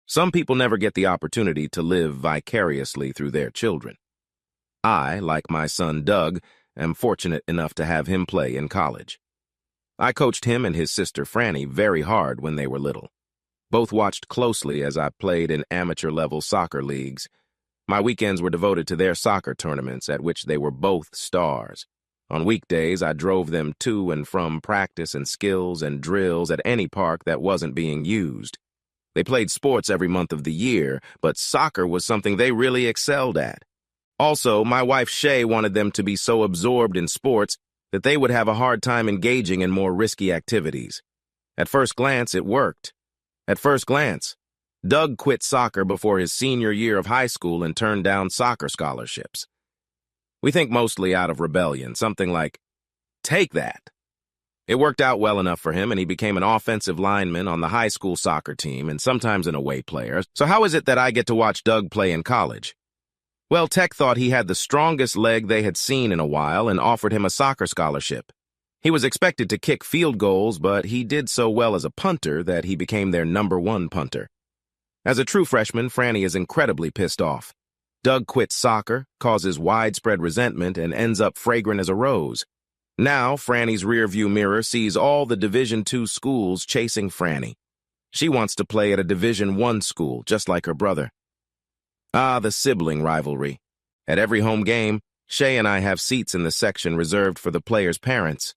Some people never get the opportunity to live vicariously through their children. I, like my son Doug, am fortunate enough to have him play in college. I coached him and his sister Franny very hard when they were little. Both watched closely as I played in amateur-level soccer leagues. My weekends were devoted to their soccer tournaments, at which they were both stars. On weekdays, I drove them to and from practice and skills and drills at any park that wasn't being used. They played sports every month of the year, but soccer was something they really excelled at. Also, my wife Shay wanted them to be so absorbed in sports that they would have a hard time engaging in more risky activities. At first glance, it worked. At first glance, Doug quit soccer before his senior year of high school and turned down soccer scholarships. We think mostly out of rebellion, something like, "Take that." It worked out well enough for him, and he became an offensive lineman on the high school soccer team and sometimes an away player. So how is it that I get to watch Doug play in college? Well, Tech thought he had the strongest leg they had seen in a while and offered him a soccer scholarship. He was expected to kick field goals, but he did so well as a punter that he became their #1 punter. As a true freshman, Franny is incredibly pissed off. Doug quits soccer, causes widespread resentment, and ends up fragrant as a rose. Now, Franny's rearview mirror sees all the Division II schools chasing Franny. She wants to play at a Division I school, just like her brother. Ah, the sibling rivalry. At every home game, Shay and I have seats in the section reserved for the players' parents.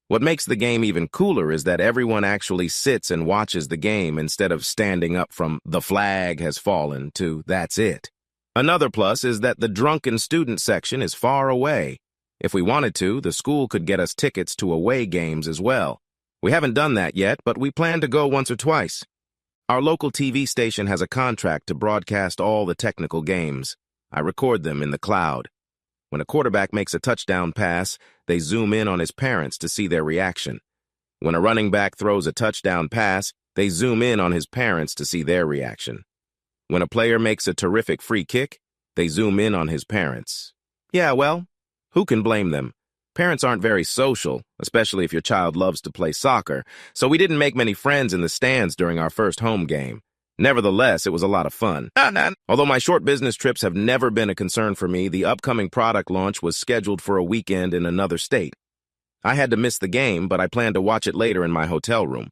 What makes the game even cooler is that everyone actually sits and watches the game instead of standing up from "the flag has fallen" to "that's it." Another plus is that the drunken student section is far away. If we wanted to, the school could get us tickets to away games as well. We haven't done that yet, but we plan to go once or twice. Our local TV station has a contract to broadcast all the technical games. I record them in the cloud. When a quarterback makes a touchdown pass, they zoom in on his parents to see their reaction. When a running back throws a touchdown pass, they zoom in on his parents to see their reaction. When a player makes a terrific free kick, they zoom in on his parents. Yeah, well, who can blame them? Parents aren't very social, especially if your child loves to play soccer, so we didn't make many friends in the stands during our first home game. Nevertheless, it was a lot of fun. Although my short business trips have never been a concern for me, the upcoming product launch was scheduled for a weekend in another state. I had to miss the game, but I planned to watch it later in my hotel room.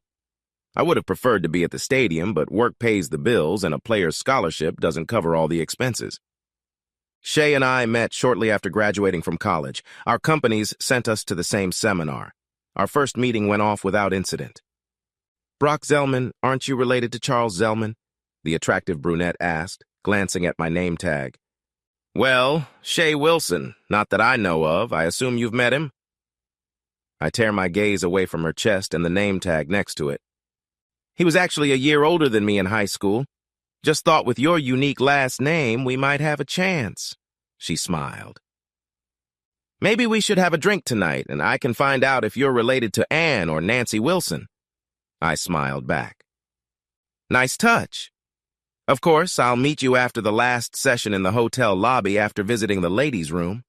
I would have preferred to be at the stadium, but work pays the bills and a player's scholarship doesn't cover all the expenses. Shay and I met shortly after graduating from college. Our companies sent us to the same seminar. Our first meeting went off without incident. "Brock Zellman, aren't you related to Charles Zellman?" the attractive brunette asked, glancing at my name tag. "Well, Shay Wilson, not that I know of. I assume you've met him?" I tear my gaze away from her chest and the name tag next to it. "He was actually a year older than me in high school. Just thought with your unique last name, we might have a chance." She smiled. "Maybe we should have a drink tonight, and I can find out if you're related to Ann or Nancy Wilson." I smiled back. "Nice touch. Of course, I'll meet you after the last session in the hotel lobby after visiting the ladies' room."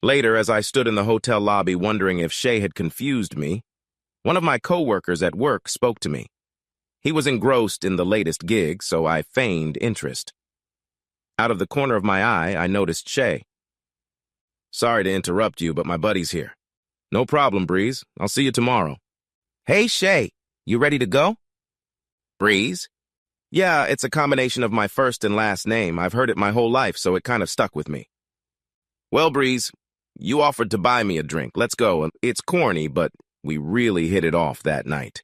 Later, as I stood in the hotel lobby wondering if Shay had confused me, one of my coworkers at work spoke to me. He was engrossed in the latest gig, so I feigned interest. Out of the corner of my eye, I noticed Shay. "Sorry to interrupt you, but my buddy's here." "No problem, Breeze. I'll see you tomorrow." "Hey, Shay, you ready to go?" "Breeze?" "Yeah, it's a combination of my first and last name. I've heard it my whole life, so it kind of stuck with me." "Well, Breeze, you offered to buy me a drink. Let's go. It's corny, but we really hit it off that night."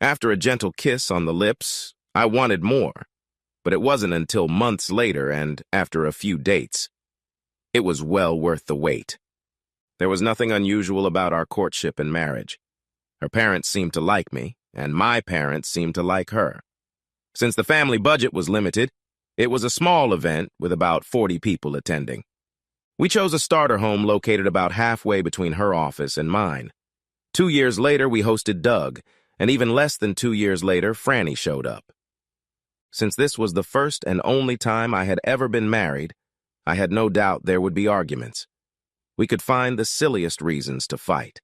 After a gentle kiss on the lips, I wanted more, but it wasn't until months later and after a few dates. It was well worth the wait. There was nothing unusual about our courtship and marriage. Her parents seemed to like me, and my parents seemed to like her. Since the family budget was limited, it was a small event with about 40 people attending. We chose a starter home located about halfway between her office and mine. 2 years later, we hosted Doug, and even less than 2 years later, Franny showed up. Since this was the first and only time I had ever been married, I had no doubt there would be arguments. We could find the silliest reasons to fight.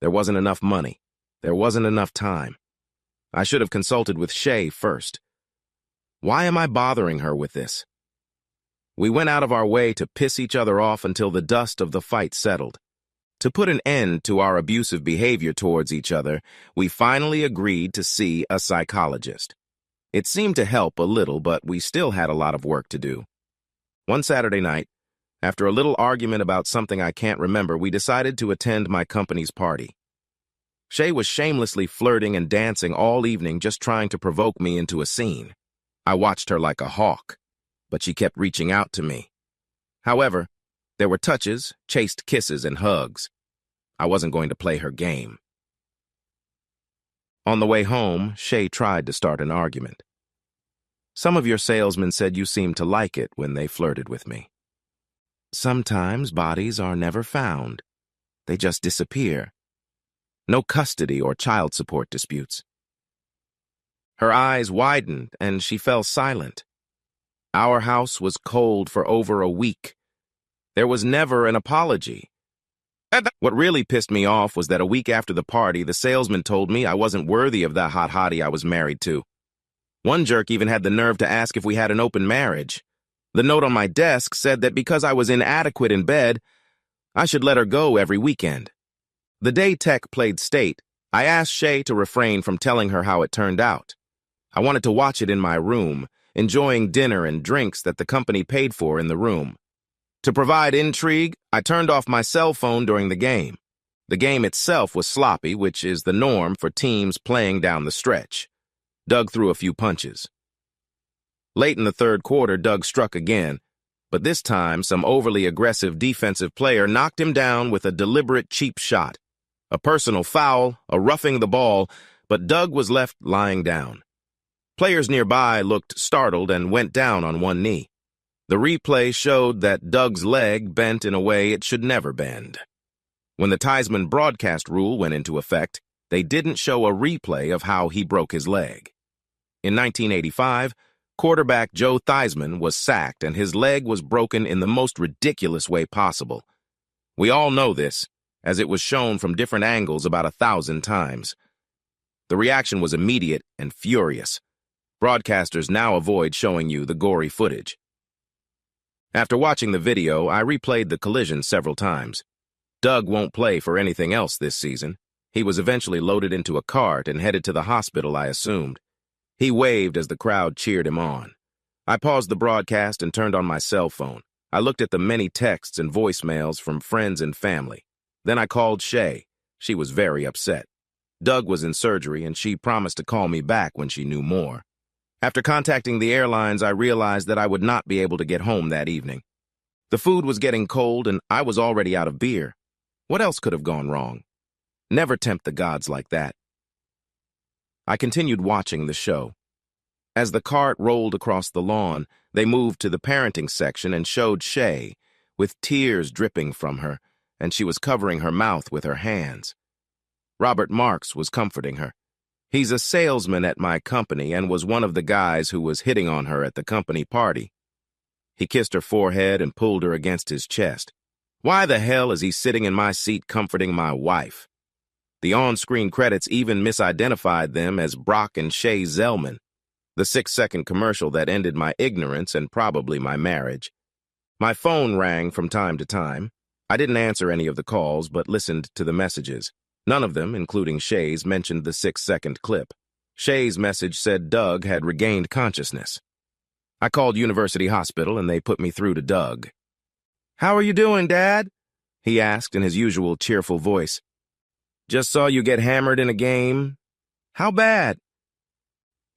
There wasn't enough money. There wasn't enough time. I should have consulted with Shay first. Why am I bothering her with this? We went out of our way to piss each other off until the dust of the fight settled. To put an end to our abusive behavior towards each other, we finally agreed to see a psychologist. It seemed to help a little, but we still had a lot of work to do. One Saturday night, after a little argument about something I can't remember, we decided to attend my company's party. Shay was shamelessly flirting and dancing all evening, just trying to provoke me into a scene. I watched her like a hawk, but she kept reaching out to me. However, there were touches, chaste kisses, and hugs. I wasn't going to play her game. On the way home, Shay tried to start an argument. Some of your salesmen said you seemed to like it when they flirted with me. Sometimes bodies are never found. They just disappear. No custody or child support disputes. Her eyes widened and she fell silent. Our house was cold for over a week. There was never an apology. What really pissed me off was that a week after the party, the salesman told me I wasn't worthy of that hot hottie I was married to. One jerk even had the nerve to ask if we had an open marriage. The note on my desk said that because I was inadequate in bed, I should let her go every weekend. The day Tech played state, I asked Shay to refrain from telling her how it turned out. I wanted to watch it in my room, enjoying dinner and drinks that the company paid for in the room. To provide intrigue, I turned off my cell phone during the game. The game itself was sloppy, which is the norm for teams playing down the stretch. Doug threw a few punches. Late in the third quarter, Doug struck again, but this time some overly aggressive defensive player knocked him down with a deliberate cheap shot. A personal foul, a roughing the ball, but Doug was left lying down. Players nearby looked startled and went down on one knee. The replay showed that Doug's leg bent in a way it should never bend. When the Theismann broadcast rule went into effect, they didn't show a replay of how he broke his leg. In 1985, quarterback Joe Theismann was sacked and his leg was broken in the most ridiculous way possible. We all know this, as it was shown from different angles about 1,000 times. The reaction was immediate and furious. Broadcasters now avoid showing you the gory footage. After watching the video, I replayed the collision several times. Doug won't play for anything else this season. He was eventually loaded into a cart and headed to the hospital, I assumed. He waved as the crowd cheered him on. I paused the broadcast and turned on my cell phone. I looked at the many texts and voicemails from friends and family. Then I called Shay. She was very upset. Doug was in surgery, and she promised to call me back when she knew more. After contacting the airlines, I realized that I would not be able to get home that evening. The food was getting cold, and I was already out of beer. What else could have gone wrong? Never tempt the gods like that. I continued watching the show. As the cart rolled across the lawn, they moved to the parenting section and showed Shay, with tears dripping from her, and she was covering her mouth with her hands. Robert Marks was comforting her. He's a salesman at my company and was one of the guys who was hitting on her at the company party. He kissed her forehead and pulled her against his chest. Why the hell is he sitting in my seat comforting my wife? The on-screen credits even misidentified them as Brock and Shay Zellman, the 6-second commercial that ended my ignorance and probably my marriage. My phone rang from time to time. I didn't answer any of the calls, but listened to the messages. None of them, including Shay's, mentioned the 6-second clip. Shay's message said Doug had regained consciousness. I called University Hospital, and they put me through to Doug. "How are you doing, Dad?" he asked in his usual cheerful voice. "Just saw you get hammered in a game." "How bad?"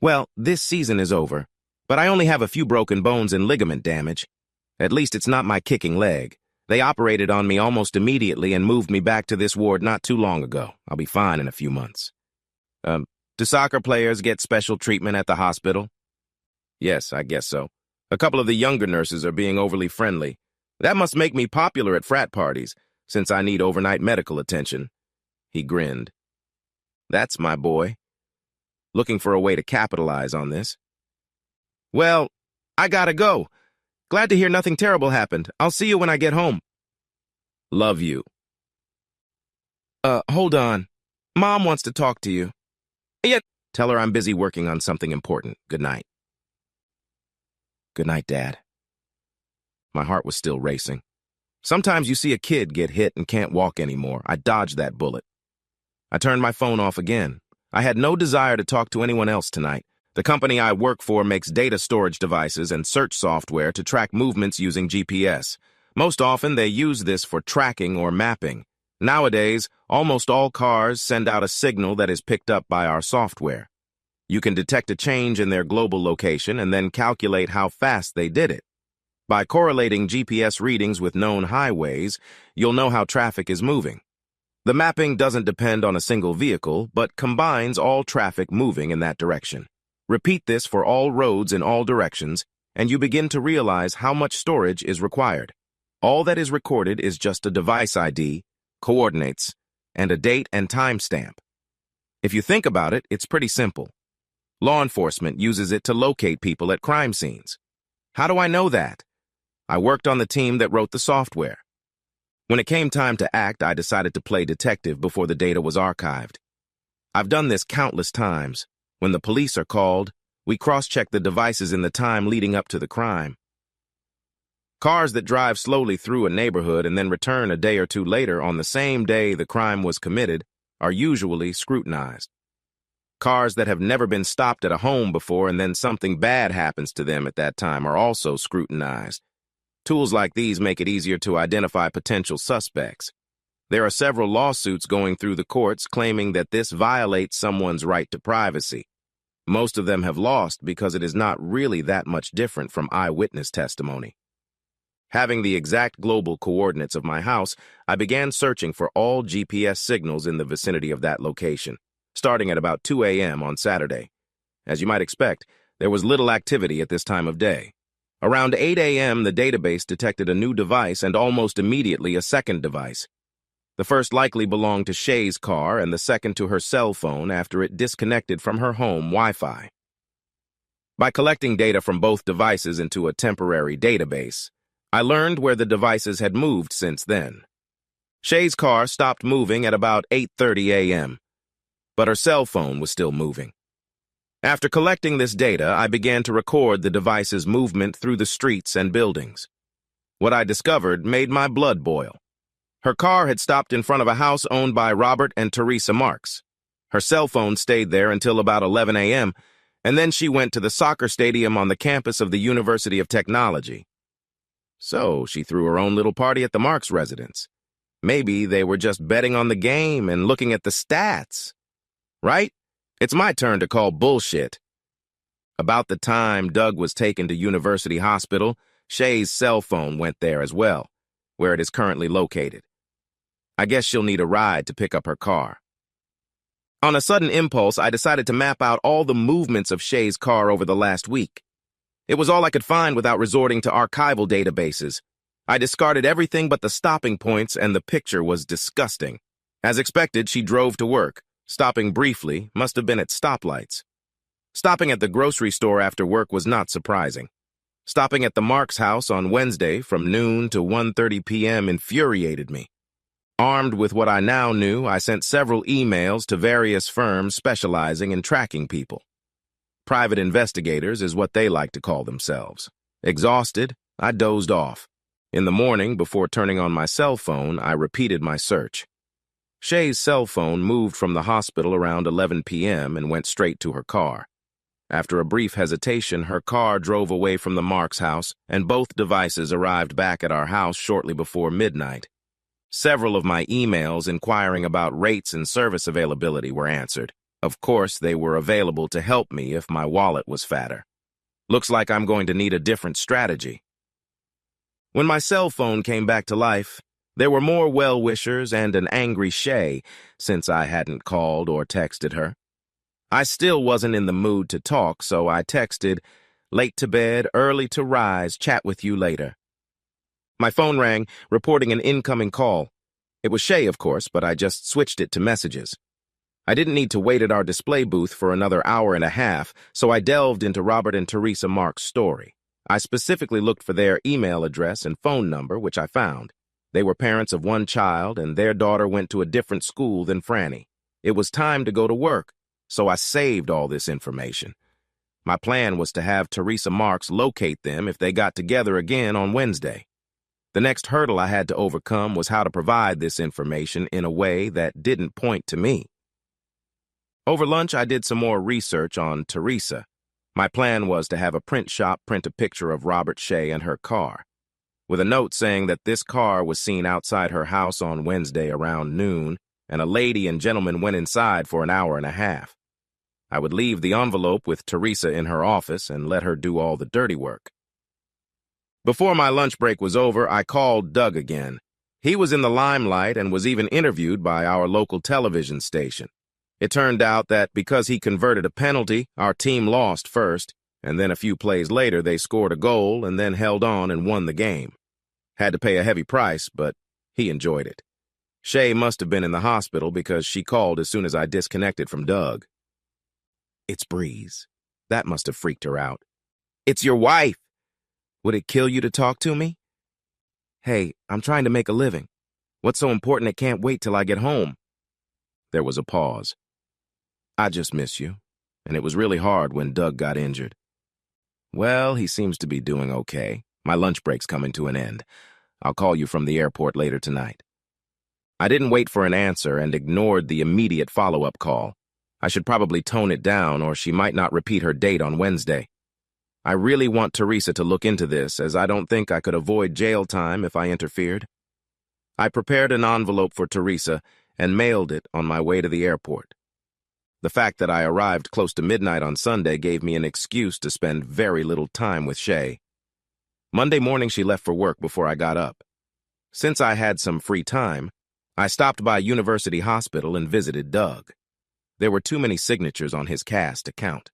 "Well, this season is over, but I only have a few broken bones and ligament damage. At least it's not my kicking leg. They operated on me almost immediately and moved me back to this ward not too long ago. I'll be fine in a few months." Do soccer players get special treatment at the hospital?" "Yes, I guess so. A couple of the younger nurses are being overly friendly. That must make me popular at frat parties, since I need overnight medical attention." He grinned. "That's my boy. Looking for a way to capitalize on this." "Well, I gotta go. Glad to hear nothing terrible happened. I'll see you when I get home." "Love you." Hold on. Mom wants to talk to you." "Yeah, Tell her I'm busy working on something important. Good night. Good night, Dad. My heart was still racing. Sometimes you see a kid get hit and can't walk anymore. I dodged that bullet. I turned my phone off again. I had no desire to talk to anyone else tonight. The company I work for makes data storage devices and search software to track movements using GPS. Most often, they use this for tracking or mapping. Nowadays, almost all cars send out a signal that is picked up by our software. You can detect a change in their global location and then calculate how fast they did it. By correlating GPS readings with known highways, you'll know how traffic is moving. The mapping doesn't depend on a single vehicle, but combines all traffic moving in that direction. Repeat this for all roads in all directions, and you begin to realize how much storage is required. All that is recorded is just a device ID, coordinates, and a date and timestamp. If you think about it, it's pretty simple. Law enforcement uses it to locate people at crime scenes. How do I know that? I worked on the team that wrote the software. When it came time to act, I decided to play detective before the data was archived. I've done this countless times. When the police are called, we cross-check the devices in the time leading up to the crime. Cars that drive slowly through a neighborhood and then return a day or two later on the same day the crime was committed are usually scrutinized. Cars that have never been stopped at a home before and then something bad happens to them at that time are also scrutinized. Tools like these make it easier to identify potential suspects. There are several lawsuits going through the courts claiming that this violates someone's right to privacy. Most of them have lost because it is not really that much different from eyewitness testimony. Having the exact global coordinates of my house, I began searching for all GPS signals in the vicinity of that location, starting at about 2 a.m. on Saturday. As you might expect, there was little activity at this time of day. Around 8 a.m., the database detected a new device and almost immediately a second device. The first likely belonged to Shay's car and the second to her cell phone after it disconnected from her home Wi-Fi. By collecting data from both devices into a temporary database, I learned where the devices had moved since then. Shay's car stopped moving at about 8:30 a.m., but her cell phone was still moving. After collecting this data, I began to record the device's movement through the streets and buildings. What I discovered made my blood boil. Her car had stopped in front of a house owned by Robert and Teresa Marks. Her cell phone stayed there until about 11 a.m., and then she went to the soccer stadium on the campus of the University of Technology. So she threw her own little party at the Marks residence. Maybe they were just betting on the game and looking at the stats. Right? It's my turn to call bullshit. About the time Doug was taken to University Hospital, Shay's cell phone went there as well, where it is currently located. I guess she'll need a ride to pick up her car. On a sudden impulse, I decided to map out all the movements of Shay's car over the last week. It was all I could find without resorting to archival databases. I discarded everything but the stopping points, and the picture was disgusting. As expected, she drove to work. Stopping briefly must have been at stoplights. Stopping at the grocery store after work was not surprising. Stopping at the Marks house on Wednesday from noon to 1:30 p.m. infuriated me. Armed with what I now knew, I sent several emails to various firms specializing in tracking people. Private investigators is what they like to call themselves. Exhausted, I dozed off. In the morning, before turning on my cell phone, I repeated my search. Shay's cell phone moved from the hospital around 11 p.m. and went straight to her car. After a brief hesitation, her car drove away from the Marks house, and both devices arrived back at our house shortly before midnight. Several of my emails inquiring about rates and service availability were answered. Of course, they were available to help me if my wallet was fatter. Looks like I'm going to need a different strategy. When my cell phone came back to life, there were more well-wishers and an angry Shay since I hadn't called or texted her. I still wasn't in the mood to talk, so I texted, "Late to bed, early to rise, chat with you later." My phone rang, reporting an incoming call. It was Shay, of course, but I just switched it to messages. I didn't need to wait at our display booth for another hour and a half, so I delved into Robert and Teresa Marks' story. I specifically looked for their email address and phone number, which I found. They were parents of one child, and their daughter went to a different school than Franny. It was time to go to work, so I saved all this information. My plan was to have Teresa Marks locate them if they got together again on Wednesday. The next hurdle I had to overcome was how to provide this information in a way that didn't point to me. Over lunch, I did some more research on Teresa. My plan was to have a print shop print a picture of Robert Shea and her car, with a note saying that this car was seen outside her house on Wednesday around noon, and a lady and gentleman went inside for an hour and a half. I would leave the envelope with Teresa in her office and let her do all the dirty work. Before my lunch break was over, I called Doug again. He was in the limelight and was even interviewed by our local television station. It turned out that because he converted a penalty, our team lost first, and then a few plays later they scored a goal and then held on and won the game. Had to pay a heavy price, but he enjoyed it. Shay must have been in the hospital because she called as soon as I disconnected from Doug. It's Breeze. That must have freaked her out. It's your wife. Would it kill you to talk to me? Hey, I'm trying to make a living. What's so important it can't wait till I get home? There was a pause. I just miss you, and it was really hard when Doug got injured. Well, he seems to be doing okay. My lunch break's coming to an end. I'll call you from the airport later tonight. I didn't wait for an answer and ignored the immediate follow-up call. I should probably tone it down or she might not repeat her date on Wednesday. I really want Teresa to look into this, as I don't think I could avoid jail time if I interfered. I prepared an envelope for Teresa and mailed it on my way to the airport. The fact that I arrived close to midnight on Sunday gave me an excuse to spend very little time with Shay. Monday morning she left for work before I got up. Since I had some free time, I stopped by University Hospital and visited Doug. There were too many signatures on his cast to count.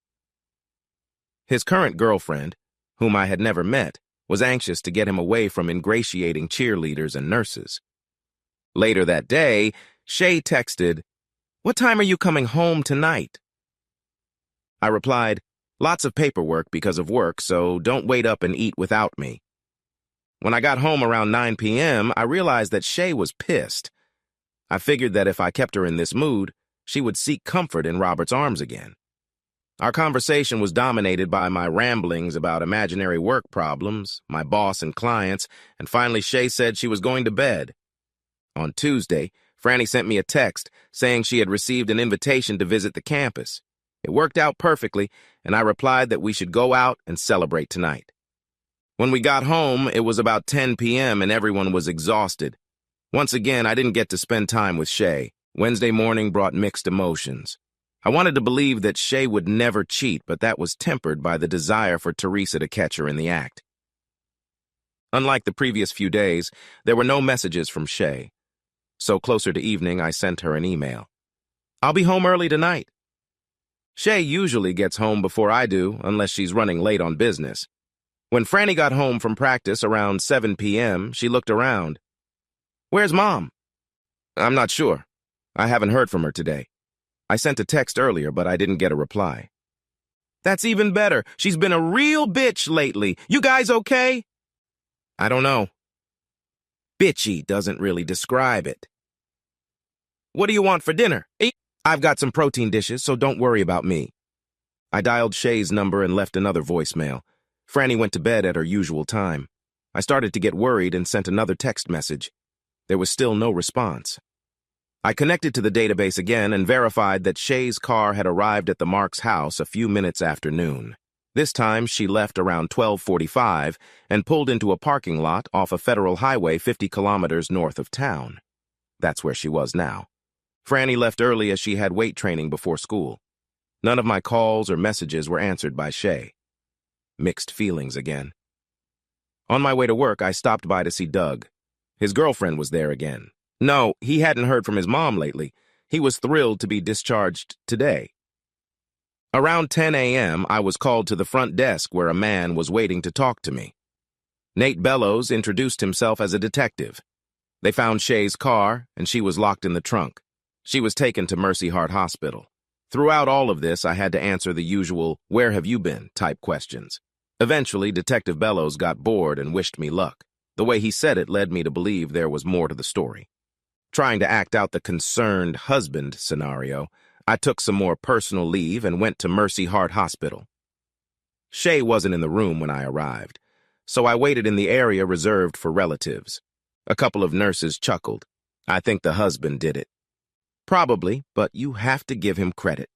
His current girlfriend, whom I had never met, was anxious to get him away from ingratiating cheerleaders and nurses. Later that day, Shay texted, "What time are you coming home tonight?" I replied, "Lots of paperwork because of work, so don't wait up and eat without me." When I got home around 9 p.m., I realized that Shay was pissed. I figured that if I kept her in this mood, she would seek comfort in Robert's arms again. Our conversation was dominated by my ramblings about imaginary work problems, my boss and clients, and finally Shay said she was going to bed. On Tuesday, Franny sent me a text saying she had received an invitation to visit the campus. It worked out perfectly, and I replied that we should go out and celebrate tonight. When we got home, it was about 10 p.m. and everyone was exhausted. Once again, I didn't get to spend time with Shay. Wednesday morning brought mixed emotions. I wanted to believe that Shay would never cheat, but that was tempered by the desire for Teresa to catch her in the act. Unlike the previous few days, there were no messages from Shay. So closer to evening, I sent her an email. "I'll be home early tonight." Shay usually gets home before I do, unless she's running late on business. When Franny got home from practice around 7 p.m., she looked around. "Where's Mom?" "I'm not sure. I haven't heard from her today. I sent a text earlier, but I didn't get a reply." "That's even better. She's been a real bitch lately. You guys okay?" "I don't know. Bitchy doesn't really describe it." "What do you want for dinner?" "I've got some protein dishes, so don't worry about me." I dialed Shay's number and left another voicemail. Franny went to bed at her usual time. I started to get worried and sent another text message. There was still no response. I connected to the database again and verified that Shay's car had arrived at the Marks' house a few minutes after noon. This time, she left around 12:45 and pulled into a parking lot off a federal highway 50 kilometers north of town. That's where she was now. Franny left early as she had weight training before school. None of my calls or messages were answered by Shay. Mixed feelings again. On my way to work, I stopped by to see Doug. His girlfriend was there again. No, he hadn't heard from his mom lately. He was thrilled to be discharged today. Around 10 a.m., I was called to the front desk where a man was waiting to talk to me. Nate Bellows introduced himself as a detective. They found Shay's car, and she was locked in the trunk. She was taken to Mercy Heart Hospital. Throughout all of this, I had to answer the usual, "Where have you been?" type questions. Eventually, Detective Bellows got bored and wished me luck. The way he said it led me to believe there was more to the story. Trying to act out the concerned husband scenario, I took some more personal leave and went to Mercy Heart Hospital. Shay wasn't in the room when I arrived, so I waited in the area reserved for relatives. A couple of nurses chuckled. I think the husband did it. Probably, but you have to give him credit.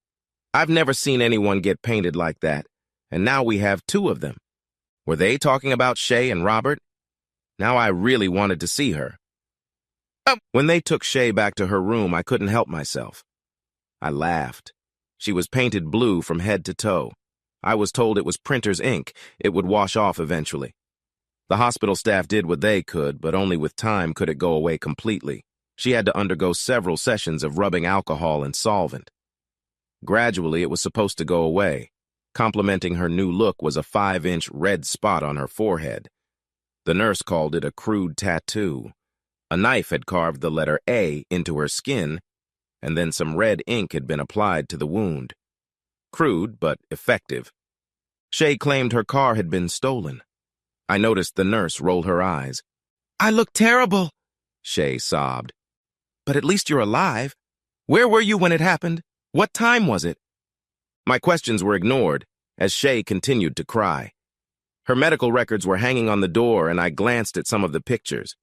I've never seen anyone get painted like that, and now we have two of them. Were they talking about Shay and Robert? Now I really wanted to see her. When they took Shay back to her room, I couldn't help myself. I laughed. She was painted blue from head to toe. I was told it was printer's ink. It would wash off eventually. The hospital staff did what they could, but only with time could it go away completely. She had to undergo several sessions of rubbing alcohol and solvent. Gradually, it was supposed to go away. Complementing her new look was a 5-inch red spot on her forehead. The nurse called it a crude tattoo. A knife had carved the letter A into her skin, and then some red ink had been applied to the wound. Crude, but effective. Shay claimed her car had been stolen. I noticed the nurse roll her eyes. "I look terrible," Shay sobbed. "But at least you're alive. Where were you when it happened? What time was it?" My questions were ignored as Shay continued to cry. Her medical records were hanging on the door, and I glanced at some of the pictures.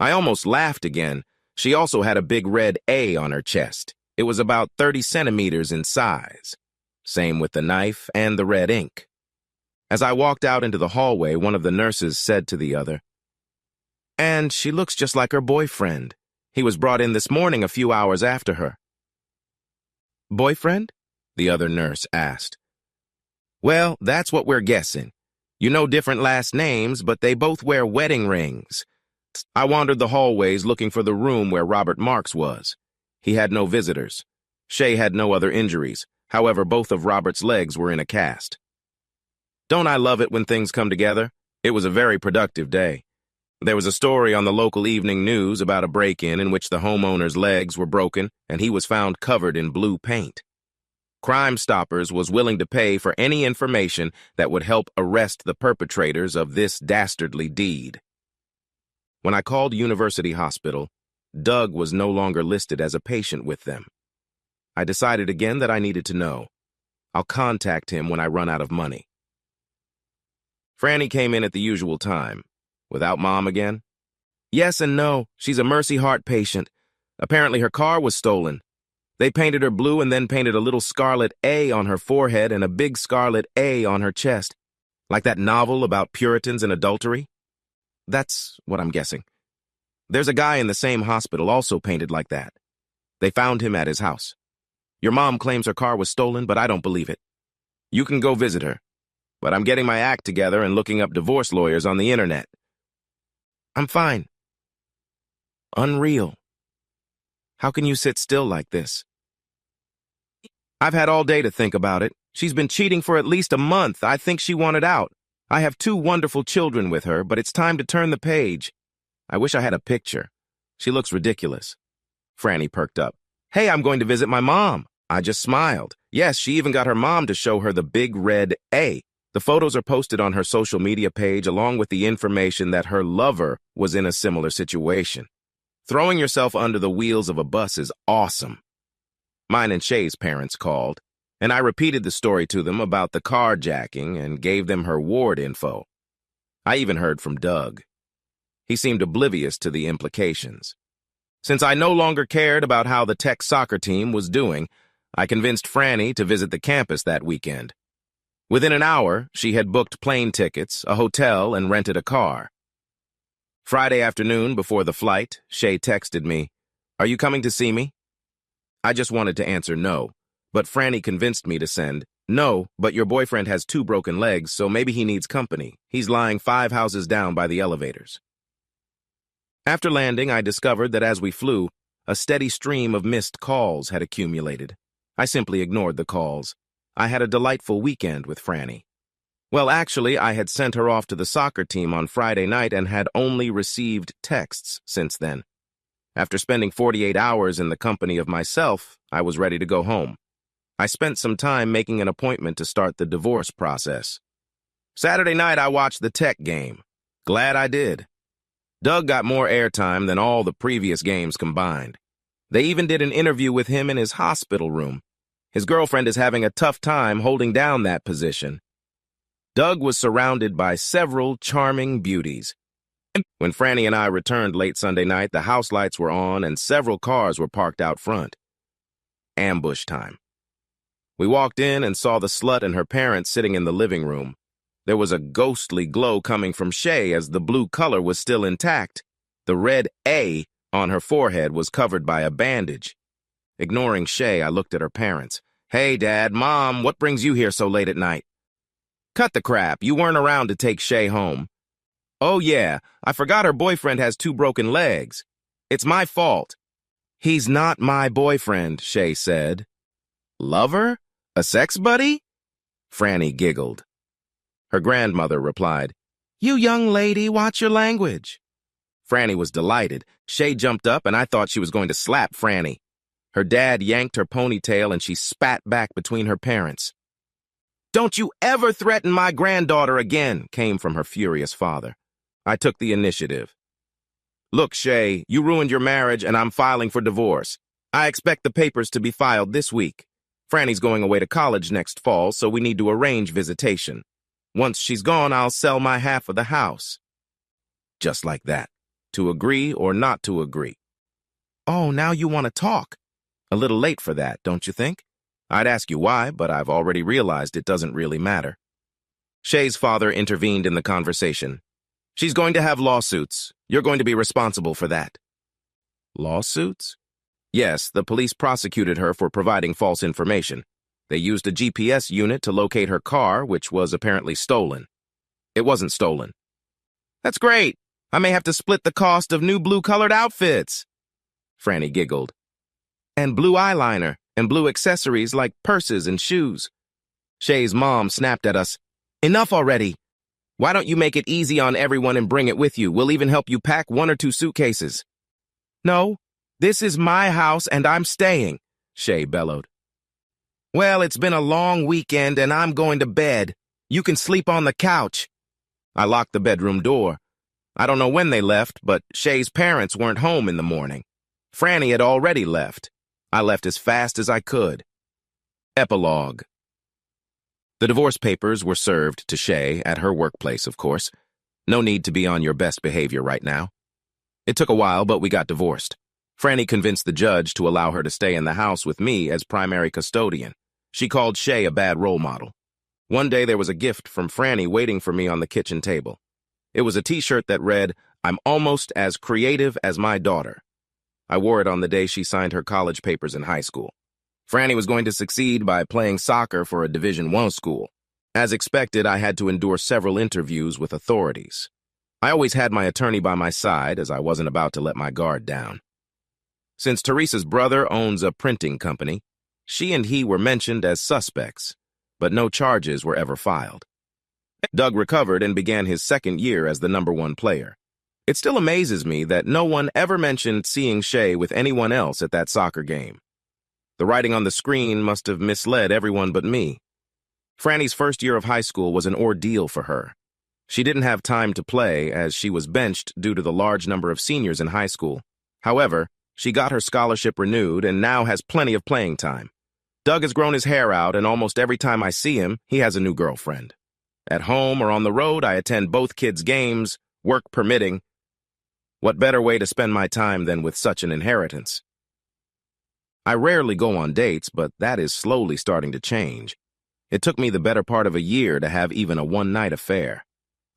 I almost laughed again. She also had a big red A on her chest. It was about 30 centimeters in size. Same with the knife and the red ink. As I walked out into the hallway, one of the nurses said to the other, "And she looks just like her boyfriend. He was brought in this morning a few hours after her." "Boyfriend?" the other nurse asked. "Well, that's what we're guessing. You know different last names, but they both wear wedding rings." I wandered the hallways looking for the room where Robert Marks was. He had no visitors. Shay had no other injuries. However, both of Robert's legs were in a cast. Don't I love it when things come together? It was a very productive day. There was a story on the local evening news about a break-in in which the homeowner's legs were broken and he was found covered in blue paint. Crime Stoppers was willing to pay for any information that would help arrest the perpetrators of this dastardly deed. When I called University Hospital, Doug was no longer listed as a patient with them. I decided again that I needed to know. I'll contact him when I run out of money. Franny came in at the usual time. Without Mom again? Yes and no. She's a Mercy Heart patient. Apparently her car was stolen. They painted her blue and then painted a little scarlet A on her forehead and a big scarlet A on her chest. Like that novel about Puritans and adultery? That's what I'm guessing. There's a guy in the same hospital also painted like that. They found him at his house. Your mom claims her car was stolen, but I don't believe it. You can go visit her. But I'm getting my act together and looking up divorce lawyers on the internet. I'm fine. Unreal. How can you sit still like this? I've had all day to think about it. She's been cheating for at least a month. I think she wanted out. I have 2 wonderful children with her, but it's time to turn the page. I wish I had a picture. She looks ridiculous. Franny perked up. Hey, I'm going to visit my mom. I just smiled. Yes, she even got her mom to show her the big red A. The photos are posted on her social media page along with the information that her lover was in a similar situation. Throwing yourself under the wheels of a bus is awesome. Mine and Shay's parents called, and I repeated the story to them about the carjacking and gave them her ward info. I even heard from Doug. He seemed oblivious to the implications. Since I no longer cared about how the Tech soccer team was doing, I convinced Franny to visit the campus that weekend. Within an hour, she had booked plane tickets, a hotel, and rented a car. Friday afternoon, before the flight, Shay texted me, "Are you coming to see me?" I just wanted to answer no, but Franny convinced me to send, "No, but your boyfriend has 2 broken legs, so maybe he needs company. He's lying 5 houses down by the elevators." After landing, I discovered that as we flew, a steady stream of missed calls had accumulated. I simply ignored the calls. I had a delightful weekend with Franny. Well, actually, I had sent her off to the soccer team on Friday night and had only received texts since then. After spending 48 hours in the company of myself, I was ready to go home. I spent some time making an appointment to start the divorce process. Saturday night, I watched the Tech game. Glad I did. Doug got more airtime than all the previous games combined. They even did an interview with him in his hospital room. His girlfriend is having a tough time holding down that position. Doug was surrounded by several charming beauties. When Franny and I returned late Sunday night, the house lights were on and several cars were parked out front. Ambush time. We walked in and saw the slut and her parents sitting in the living room. There was a ghostly glow coming from Shay as the blue color was still intact. The red A on her forehead was covered by a bandage. Ignoring Shay, I looked at her parents. "Hey, Dad, Mom, what brings you here so late at night?" "Cut the crap. You weren't around to take Shay home." "Oh, yeah, I forgot her boyfriend has 2 broken legs. It's my fault." "He's not my boyfriend," Shay said. "Lover? A sex buddy?" Franny giggled. Her grandmother replied, "You young lady, watch your language." Franny was delighted. Shay jumped up and I thought she was going to slap Franny. Her dad yanked her ponytail and she spat back between her parents. "Don't you ever threaten my granddaughter again," came from her furious father. I took the initiative. "Look, Shay, you ruined your marriage and I'm filing for divorce. I expect the papers to be filed this week. Franny's going away to college next fall, so we need to arrange visitation. Once she's gone, I'll sell my half of the house." Just like that. To agree or not to agree. "Oh, now you want to talk. A little late for that, don't you think? I'd ask you why, but I've already realized it doesn't really matter." Shay's father intervened in the conversation. "She's going to have lawsuits. You're going to be responsible for that." Lawsuits? Yes, the police prosecuted her for providing false information. They used a GPS unit to locate her car, which was apparently stolen. It wasn't stolen. "That's great. I may have to split the cost of new blue-colored outfits." Franny giggled. "And blue eyeliner, and blue accessories like purses and shoes." Shay's mom snapped at us. "Enough already. Why don't you make it easy on everyone and bring it with you? We'll even help you pack 1 or 2 suitcases." "No, this is my house and I'm staying," Shay bellowed. "Well, it's been a long weekend and I'm going to bed. You can sleep on the couch." I locked the bedroom door. I don't know when they left, but Shay's parents weren't home in the morning. Franny had already left. I left as fast as I could. Epilogue. The divorce papers were served to Shay at her workplace, of course. No need to be on your best behavior right now. It took a while, but we got divorced. Franny convinced the judge to allow her to stay in the house with me as primary custodian. She called Shay a bad role model. One day there was a gift from Franny waiting for me on the kitchen table. It was a t-shirt that read, "I'm almost as creative as my daughter." I wore it on the day she signed her college papers in high school. Franny was going to succeed by playing soccer for a Division I school. As expected, I had to endure several interviews with authorities. I always had my attorney by my side, as I wasn't about to let my guard down. Since Teresa's brother owns a printing company, she and he were mentioned as suspects, but no charges were ever filed. Doug recovered and began his 2nd year as the #1 player. It still amazes me that no one ever mentioned seeing Shay with anyone else at that soccer game. The writing on the screen must have misled everyone but me. Franny's 1st year of high school was an ordeal for her. She didn't have time to play as she was benched due to the large number of seniors in high school. However, she got her scholarship renewed and now has plenty of playing time. Doug has grown his hair out, and almost every time I see him, he has a new girlfriend. At home or on the road, I attend both kids' games, work permitting. What better way to spend my time than with such an inheritance? I rarely go on dates, but that is slowly starting to change. It took me the better part of a year to have even a one-night affair.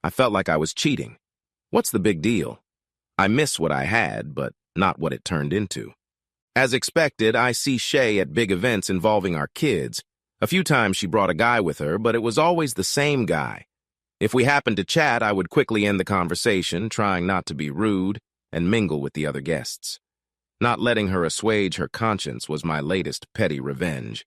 I felt like I was cheating. What's the big deal? I miss what I had, but not what it turned into. As expected, I see Shay at big events involving our kids. A few times she brought a guy with her, but it was always the same guy. If we happened to chat, I would quickly end the conversation, trying not to be rude, and mingle with the other guests. Not letting her assuage her conscience was my latest petty revenge.